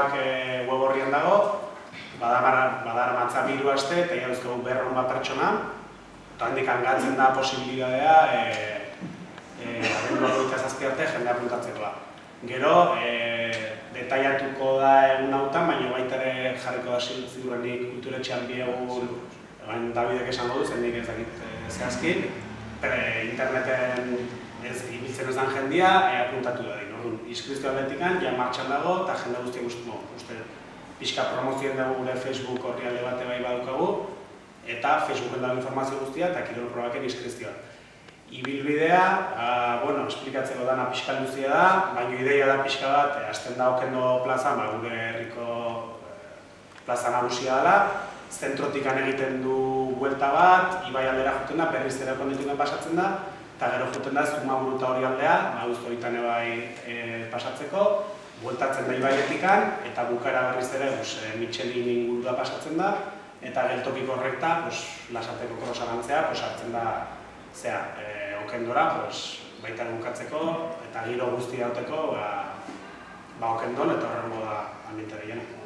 proak web horrian dago, badar matza 2 aste, eta jauzkegu 100 pertsona, eta handik hangatzen da posibilitatea abenduak 27 arte jendea apuntatzeko da. Gero, detaiatuko da egun hautan, baina baita ere jarriko da ziurrenik kulturetxean 2 egun, Davidek esango du, zendik ez dakit zehazki, interneten ibiltzen ez den jendia apuntatu da. Inskripzio atletikan, ja martxan dago, eta jende guztiak uste pixka promozioen dugu gure Facebook orrialde bate bai badukagu, eta Facebooken dago informazio guztia eta kirol probaken inskripzioa. Ibilbidea, esplikatzeko dana pixka luzia da, baina ideia da pixka bat, hasten da Okendo plazan, gure herriko plaza nagusia dela, zentrotikan egiten du buelta bat, Ibai aldera juten da, berriz ere kondituken pasatzen da, eta gero juten da Zumaburu eta Orialdea, Augusto Oitan Ebai pasatzeko, bueltatzen da Ibailetikan, eta bukaera berriz ere Michelin ingurua pasatzen da, eta geltokiko horrekta, Lasarteko krosarantzea, hartzen da Okendora, baita bukatzeko, eta giro guzti dauteko Okendon, eta horrengo da ambiente gehiago.